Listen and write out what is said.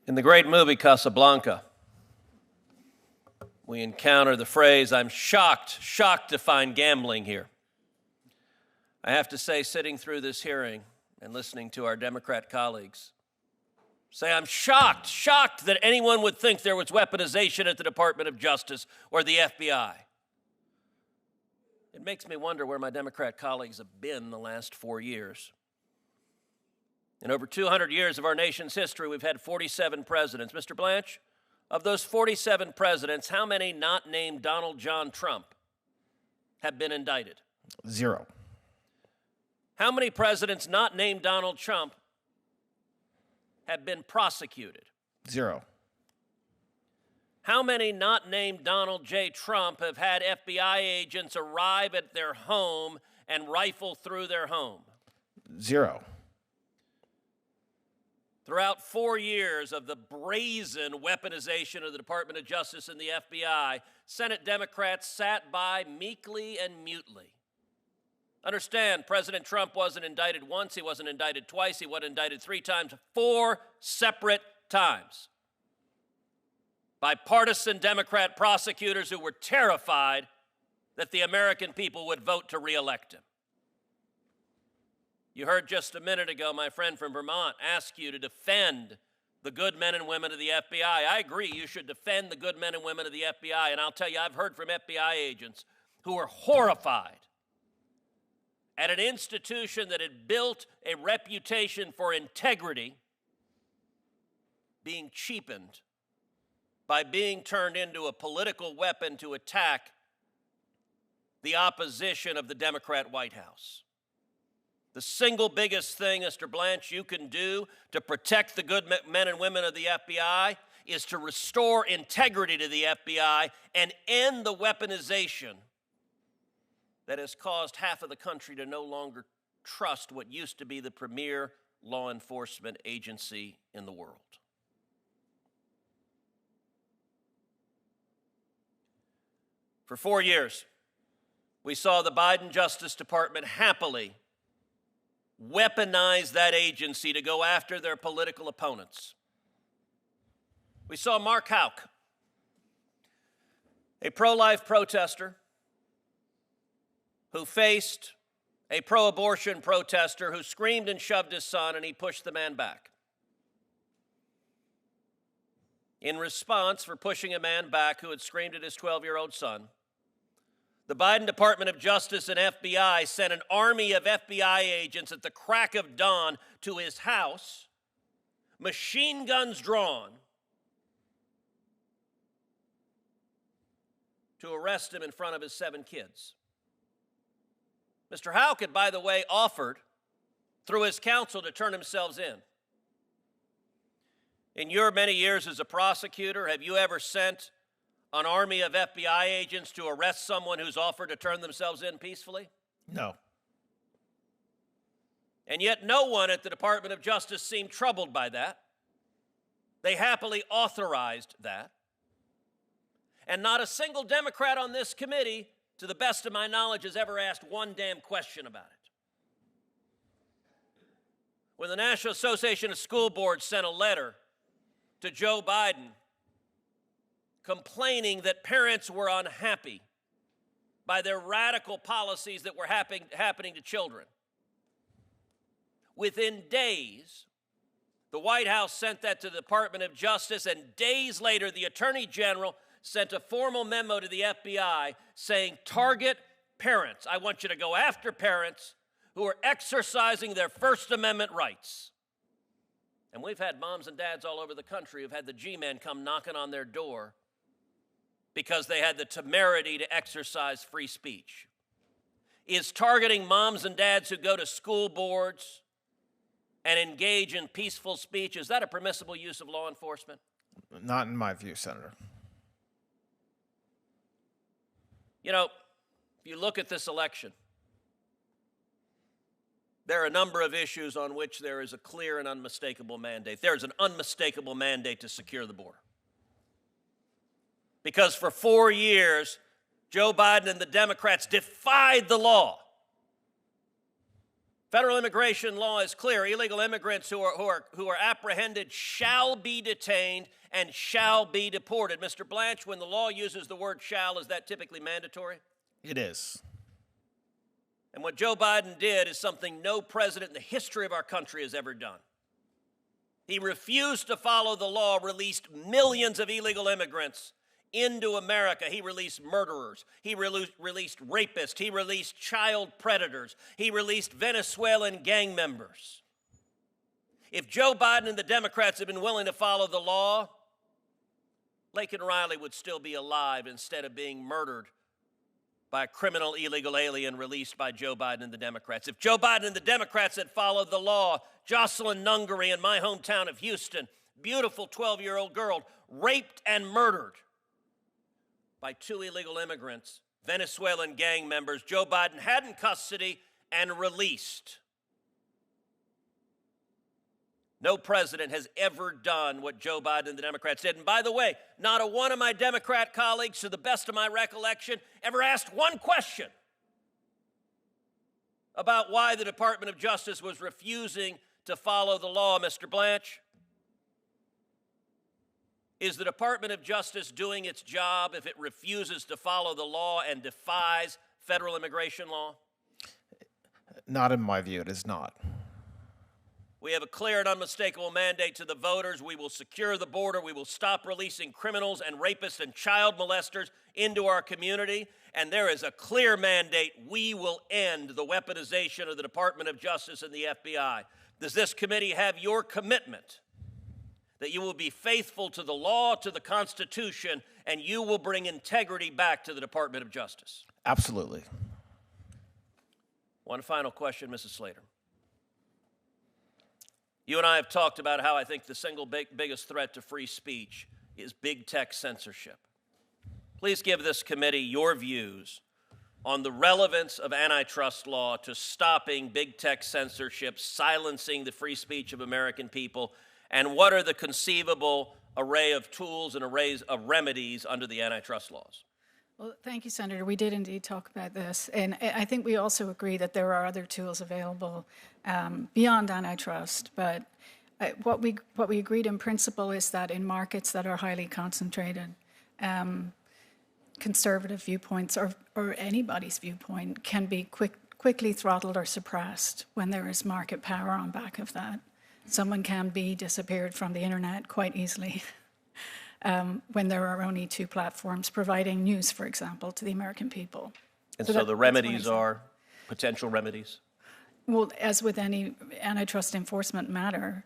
In the great movie Casablanca, we encounter the phrase, "I'm shocked to find gambling here." I have to say, sitting through this hearing and listening to our Democrat colleagues say, I'm shocked that anyone would think there was weaponization at the Department of Justice or the FBI. It makes me wonder where my Democrat colleagues have been the last 4 years. In over 200 years of our nation's history, we've had 47 presidents. Mr. Blanche, of those 47 presidents, how many not named Donald John Trump have been indicted? 0. How many presidents not named Donald Trump have been prosecuted? 0. How many not named Donald J. Trump have had FBI agents arrive at their home and rifle through their home? 0. Throughout 4 years of the brazen weaponization of the Department of Justice and the FBI, Senate Democrats sat by meekly and mutely. Understand, President Trump wasn't indicted once, he wasn't indicted twice, he wasn't indicted 3 times, 4 separate times by partisan Democrat prosecutors who were terrified that the American people would vote to reelect him. You heard just a minute ago my friend from Vermont ask you to defend the good men and women of the FBI. I agree, you should defend the good men and women of the FBI, and I'll tell you, I've heard from FBI agents who are horrified at an institution that had built a reputation for integrity being cheapened by being turned into a political weapon to attack the opposition of the Democrat White House. The single biggest thing, Mr. Blanche, you can do to protect the good men and women of the FBI is to restore integrity to the FBI and end the weaponization that has caused half of the country to no longer trust what used to be the premier law enforcement agency in the world. For 4 years, we saw the Biden Justice Department happily weaponize that agency to go after their political opponents. We saw Mark Houck, a pro-life protester who faced a pro-abortion protester who screamed and shoved his son, and he pushed the man back. In response for pushing a man back who had screamed at his 12-year-old son, the Biden Department of Justice and FBI sent an army of FBI agents at the crack of dawn to his house, machine guns drawn, to arrest him in front of his 7 kids. Mr. Houck had, by the way, offered through his counsel to turn himself in. In your many years as a prosecutor, have you ever sent an army of FBI agents to arrest someone who's offered to turn themselves in peacefully? No. And yet no one at the Department of Justice seemed troubled by that. They happily authorized that. And not a single Democrat on this committee, to the best of my knowledge, has ever asked one damn question about it. When the National Association of School Boards sent a letter to Joe Biden complaining that parents were unhappy by their radical policies that were happening to children, within days, the White House sent that to the Department of Justice, and days later, the Attorney General sent a formal memo to the FBI saying, target parents. I want you to go after parents who are exercising their First Amendment rights. And we've had moms and dads all over the country who've had the G-men come knocking on their door because they had the temerity to exercise free speech. Is targeting moms and dads who go to school boards and engage in peaceful speech, is that a permissible use of law enforcement? Not in my view, Senator. You know, if you look at this election, there are a number of issues on which there is a clear and unmistakable mandate. There is an unmistakable mandate to secure the border. Because for 4 years, Joe Biden and the Democrats defied the law. Federal immigration law is clear. Illegal immigrants who are apprehended shall be detained and shall be deported. Mr. Blanche, when the law uses the word shall, is that typically mandatory? It is. And what Joe Biden did is something no president in the history of our country has ever done. He refused to follow the law, released millions of illegal immigrants into America. He released murderers. He released rapists. He released child predators. He released Venezuelan gang members. If Joe Biden and the Democrats had been willing to follow the law, Laken Riley would still be alive instead of being murdered by a criminal illegal alien released by Joe Biden and the Democrats. If Joe Biden and the Democrats had followed the law, Jocelyn Nungary in my hometown of Houston, beautiful 12-year-old girl, raped and murdered by 2 illegal immigrants, Venezuelan gang members, Joe Biden had in custody and released. No president has ever done what Joe Biden and the Democrats did. And by the way, not a one of my Democrat colleagues, to the best of my recollection, ever asked one question about why the Department of Justice was refusing to follow the law. Mr. Blanche, is the Department of Justice doing its job if it refuses to follow the law and defies federal immigration law? Not in my view, it is not. We have a clear and unmistakable mandate to the voters. We will secure the border. We will stop releasing criminals and rapists and child molesters into our community. And there is a clear mandate. We will end the weaponization of the Department of Justice and the FBI. Does this committee have your commitment that you will be faithful to the law, to the Constitution, and you will bring integrity back to the Department of Justice? Absolutely. One final question, Mrs. Slater. You and I have talked about how I think the single biggest threat to free speech is big tech censorship. Please give this committee your views on the relevance of antitrust law to stopping big tech censorship, silencing the free speech of American people, and what are the conceivable array of tools and arrays of remedies under the antitrust laws? Well, thank you, Senator. We did indeed talk about this. And I think we also agree that there are other tools available beyond antitrust. But what we agreed in principle is that in markets that are highly concentrated, conservative viewpoints or anybody's viewpoint can be quickly throttled or suppressed when there is market power on back of that. Someone can be disappeared from the internet quite easily. When there are only 2 platforms providing news, for example, to the American people. And so the remedies are potential remedies? Well, as with any antitrust enforcement matter,